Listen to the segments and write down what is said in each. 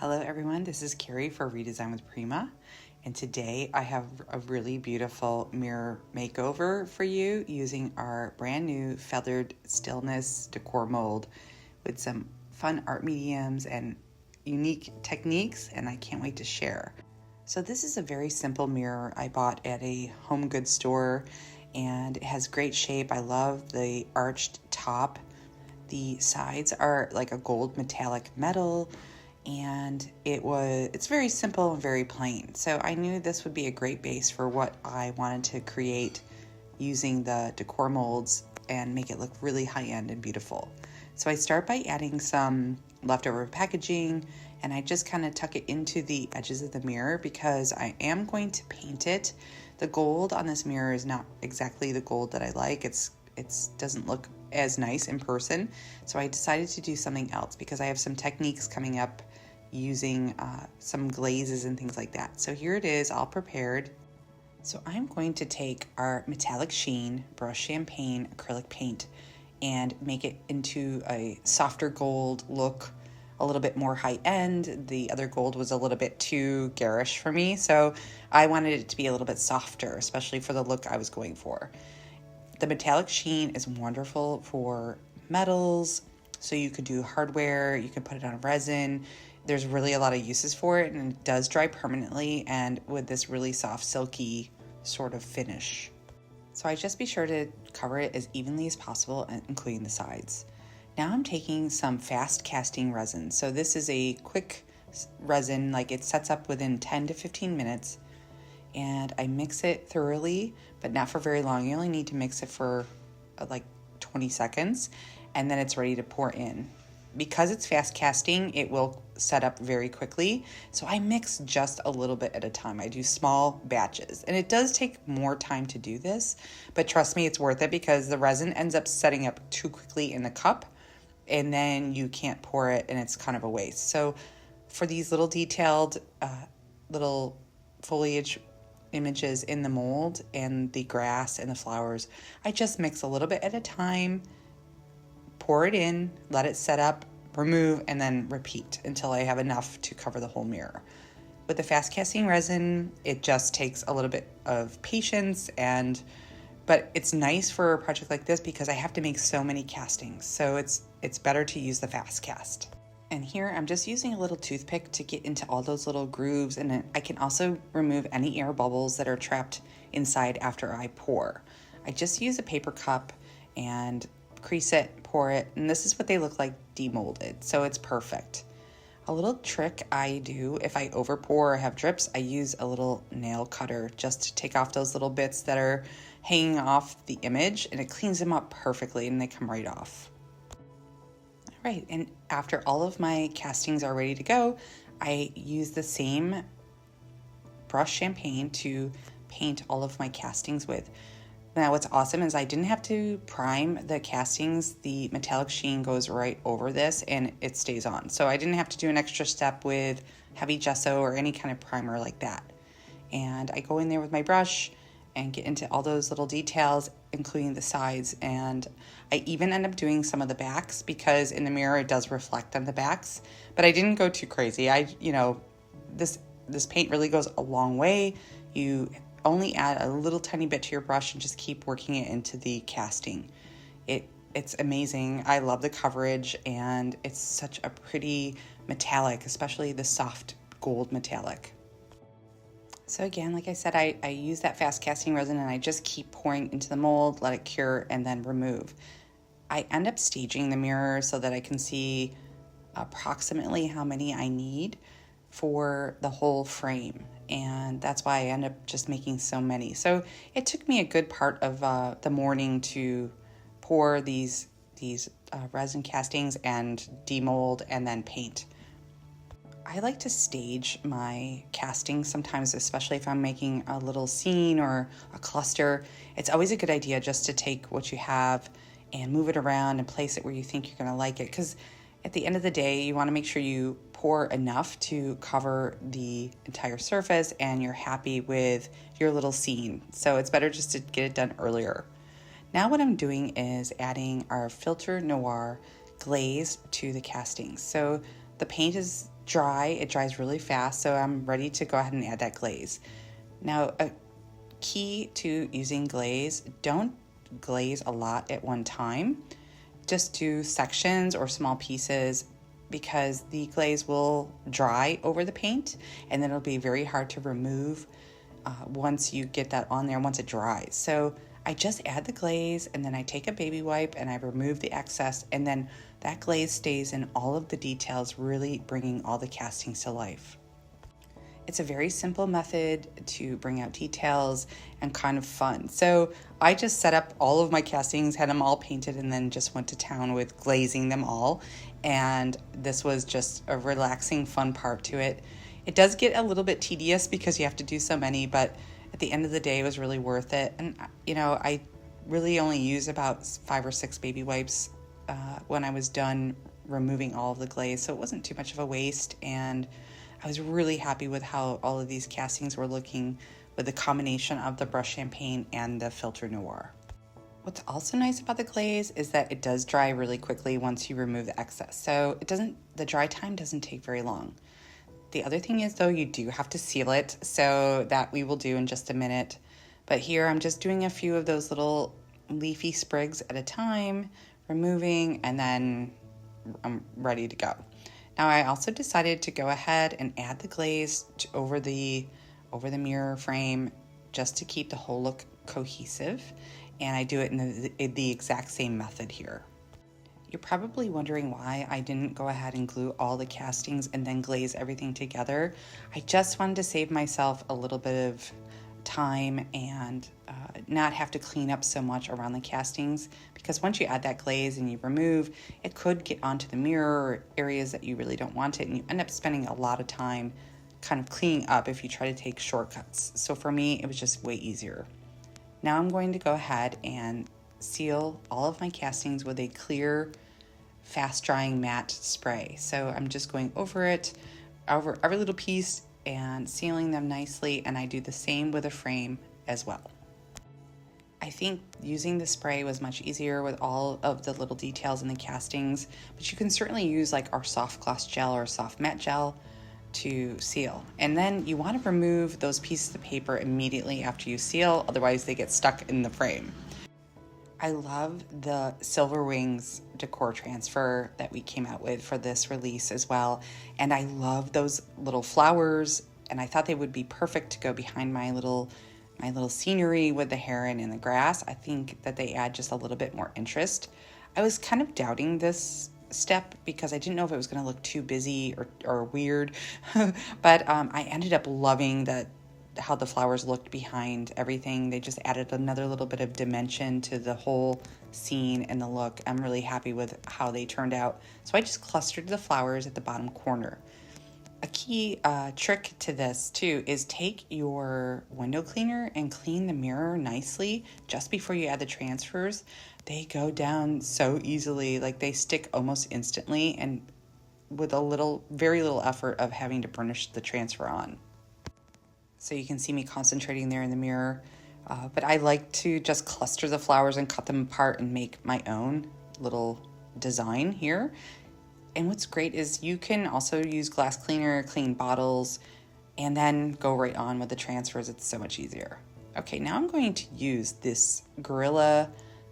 Hello everyone, this is Cari for Redesign with Prima, and today I have a really beautiful mirror makeover for you using our brand new Feathered Stillness Decor Mould with some fun art mediums and unique techniques, and I can't wait to share. So this is a very simple mirror I bought at a home goods store, and it has great shape. I love the arched top. The sides are like a gold metallic metal, and it's very simple and very plain. So I knew this would be a great base for what I wanted to create using the decor molds and make it look really high-end and beautiful. So I start by adding some leftover packaging, and I just kind of tuck it into the edges of the mirror because I am going to paint it. The gold on this mirror is not exactly the gold that I like. It doesn't look as nice in person, so I decided to do something else because I have some techniques coming up using some glazes and things like that. So here it is, all prepared. So I'm going to take our metallic sheen brush champagne acrylic paint and make it into a softer gold look, a little bit more high-end. The other gold was a little bit too garish for me, so I wanted it to be a little bit softer, especially for the look I was going for. The metallic sheen is wonderful for metals, so you could do hardware, you can put it on resin. There's really a lot of uses for it, and it does dry permanently and with this really soft, silky sort of finish. So I just be sure to cover it as evenly as possible, including the sides. Now I'm taking some fast casting resin. So this is a quick resin, like it sets up within 10 to 15 minutes. And I mix it thoroughly, but not for very long. You only need to mix it for like 20 seconds, and then it's ready to pour in. Because it's fast casting, it will set up very quickly, so I mix just a little bit at a time. I do small batches, and it does take more time to do this, but trust me, it's worth it because the resin ends up setting up too quickly in the cup, and then you can't pour it, and it's kind of a waste. So for these little detailed little foliage images in the mold and the grass and the flowers, I just mix a little bit at a time, pour it in, let it set up, remove, and then repeat until I have enough to cover the whole mirror. With the fast casting resin, it just takes a little bit of patience, but it's nice for a project like this because I have to make so many castings, so it's better to use the fast cast. And here I'm just using a little toothpick to get into all those little grooves, and I can also remove any air bubbles that are trapped inside after I pour. I just use a paper cup and crease it, pour it, and this is what they look like demolded, so it's perfect. A little trick I do if I over pour or have drips, I use a little nail cutter just to take off those little bits that are hanging off the image, and it cleans them up perfectly and they come right off. Right, and after all of my castings are ready to go, I use the same brush champagne to paint all of my castings with. Now what's awesome is I didn't have to prime the castings. The metallic sheen goes right over this and it stays on. So I didn't have to do an extra step with heavy gesso or any kind of primer like that. And I go in there with my brush and get into all those little details, including the sides. And I even end up doing some of the backs because in the mirror it does reflect on the backs, but I didn't go too crazy. This paint really goes a long way. You only add a little tiny bit to your brush and just keep working it into the casting. It's amazing. I love the coverage, and it's such a pretty metallic, especially the soft gold metallic. So again, like I said, I use that fast casting resin and I just keep pouring into the mold, let it cure, and then remove. I end up staging the mirror so that I can see approximately how many I need for the whole frame, and that's why I end up just making so many. So it took me a good part of the morning to pour these resin castings and demold and then paint. I like to stage my castings sometimes, especially if I'm making a little scene or a cluster. It's always a good idea just to take what you have and move it around and place it where you think you're going to like it, because at the end of the day, you want to make sure you pour enough to cover the entire surface and you're happy with your little scene. So it's better just to get it done earlier. Now what I'm doing is adding our Filter Noir glaze to the castings. So the paint is dry, it dries really fast, so I'm ready to go ahead and add that glaze. Now, a key to using glaze, don't glaze a lot at one time. Just do sections or small pieces, because the glaze will dry over the paint and then it'll be very hard to remove once you get that on there, once it dries. So I just add the glaze and then I take a baby wipe and I remove the excess, and then that glaze stays in all of the details, really bringing all the castings to life. It's a very simple method to bring out details and kind of fun. So I just set up all of my castings, had them all painted, and then just went to town with glazing them all. And this was just a relaxing, fun part to it. It does get a little bit tedious because you have to do so many, but at the end of the day, it was really worth it. And, you know, I really only used about 5 or 6 baby wipes when I was done removing all of the glaze. So it wasn't too much of a waste. And I was really happy with how all of these castings were looking with the combination of the brush champagne and the filter noir. What's also nice about the glaze is that it does dry really quickly once you remove the excess. So the dry time doesn't take very long. The other thing is, though, you do have to seal it, so that we will do in just a minute. But here I'm just doing a few of those little leafy sprigs at a time, removing, and then I'm ready to go. Now I also decided to go ahead and add the glaze over the mirror frame just to keep the whole look cohesive, and I do it in the exact same method here. You're probably wondering why I didn't go ahead and glue all the castings and then glaze everything together. I just wanted to save myself a little bit of time and not have to clean up so much around the castings, because once you add that glaze and you remove, it could get onto the mirror or areas that you really don't want it, and you end up spending a lot of time kind of cleaning up if you try to take shortcuts. So for me, it was just way easier. Now I'm going to go ahead and seal all of my castings with a clear, fast drying matte spray. So I'm just going over every little piece and sealing them nicely, and I do the same with a frame as well. I think using the spray was much easier with all of the little details in the castings, but you can certainly use like our soft gloss gel or soft matte gel to seal. And then you want to remove those pieces of paper immediately after you seal, otherwise they get stuck in the frame. I love the Silver Wings decor transfer that we came out with for this release as well. And I love those little flowers, and I thought they would be perfect to go behind my little scenery with the heron and the grass. I think that they add just a little bit more interest. I was kind of doubting this step because I didn't know if it was going to look too busy or weird, but I ended up loving how the flowers looked behind everything. They just added another little bit of dimension to the whole scene and the look. I'm really happy with how they turned out. So I just clustered the flowers at the bottom corner. A key trick to this too is take your window cleaner and clean the mirror nicely just before you add the transfers. They go down so easily, like they stick almost instantly, and with very little effort of having to burnish the transfer on. So you can see me concentrating there in the mirror, but I like to just cluster the flowers and cut them apart and make my own little design here. And what's great is you can also use glass cleaner, clean bottles, and then go right on with the transfers. It's so much easier. Okay, now I'm going to use this Gorilla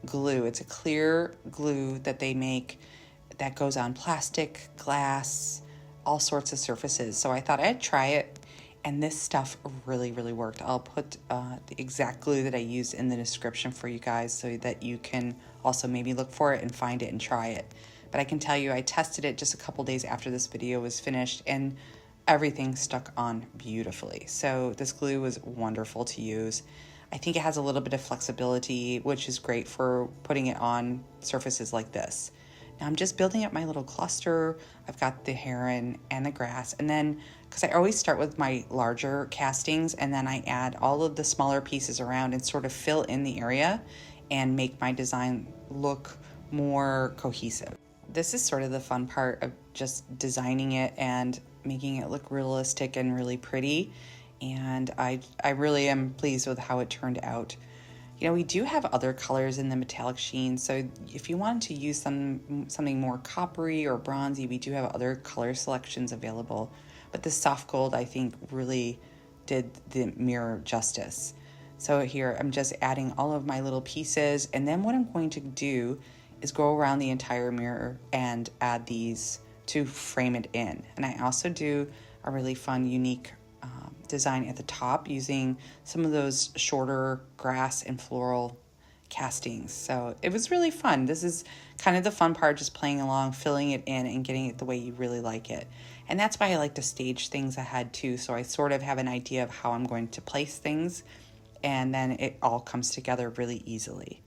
glue. It's a clear glue that they make that goes on plastic, glass, all sorts of surfaces. So I thought I'd try it, and this stuff really, really worked. I'll put the exact glue that I used in the description for you guys so that you can also maybe look for it and find it and try it. But I can tell you, I tested it just a couple days after this video was finished, and everything stuck on beautifully. So this glue was wonderful to use. I think it has a little bit of flexibility, which is great for putting it on surfaces like this. Now I'm just building up my little cluster. I've got the heron and the grass, and then, because I always start with my larger castings, and then I add all of the smaller pieces around and sort of fill in the area and make my design look more cohesive. This is sort of the fun part of just designing it and making it look realistic and really pretty. And I really am pleased with how it turned out. You know, we do have other colors in the metallic sheen, so if you wanted to use something more coppery or bronzy, we do have other color selections available. But the soft gold, I think, really did the mirror justice. So here, I'm just adding all of my little pieces, and then what I'm going to do is go around the entire mirror and add these to frame it in. And I also do a really fun, unique design at the top using some of those shorter grass and floral castings. So it was really fun. This is kind of the fun part, just playing along, filling it in and getting it the way you really like it. And that's why I like to stage things ahead too, so I sort of have an idea of how I'm going to place things, and then it all comes together really easily.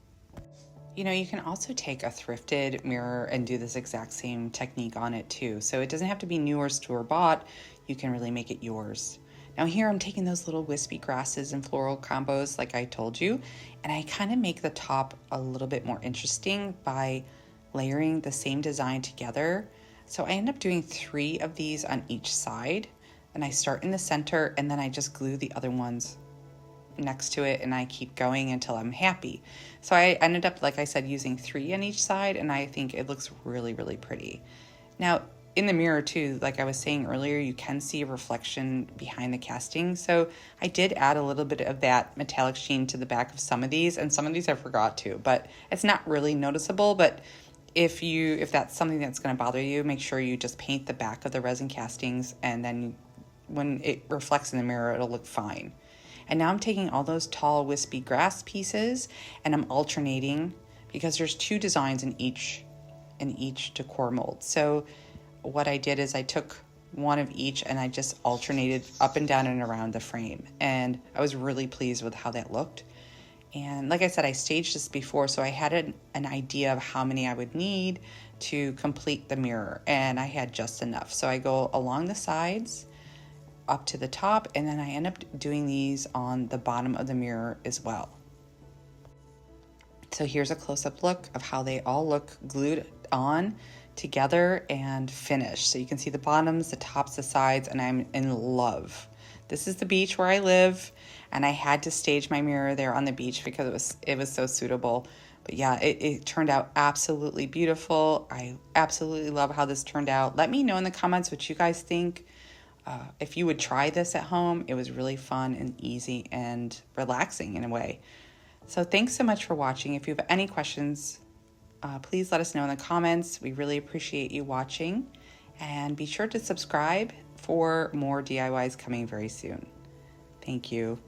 You know, you can also take a thrifted mirror and do this exact same technique on it too. So it doesn't have to be new or store-bought. You can really make it yours. Now here I'm taking those little wispy grasses and floral combos like I told you, and I kind of make the top a little bit more interesting by layering the same design together. So I end up doing 3 of these on each side, and I start in the center and then I just glue the other ones next to it, and I keep going until I'm happy. So I ended up, like I said, using 3 on each side, and I think it looks really, really pretty. Now, in the mirror too, like I was saying earlier, you can see a reflection behind the casting. So I did add a little bit of that metallic sheen to the back of some of these, and some of these I forgot to, but it's not really noticeable. But if that's something that's going to bother you, make sure you just paint the back of the resin castings, and then when it reflects in the mirror, it'll look fine. And now I'm taking all those tall wispy grass pieces and I'm alternating, because there's 2 designs in each decor mold. So what I did is I took one of each and I just alternated up and down and around the frame, and I was really pleased with how that looked. And like I said, I staged this before, so I had an idea of how many I would need to complete the mirror, and I had just enough. So I go along the sides up to the top, and then I end up doing these on the bottom of the mirror as well. So here's a close-up look of how they all look glued on together and finished. So you can see the bottoms, the tops, the sides, and I'm in love. This is the beach where I live, and I had to stage my mirror there on the beach because it was so suitable. But yeah, it turned out absolutely beautiful. I absolutely love how this turned out. Let me know in the comments what you guys think. If you would try this at home. It was really fun and easy and relaxing in a way. So thanks so much for watching. If you have any questions, please let us know in the comments. We really appreciate you watching, and be sure to subscribe for more DIYs coming very soon. Thank you.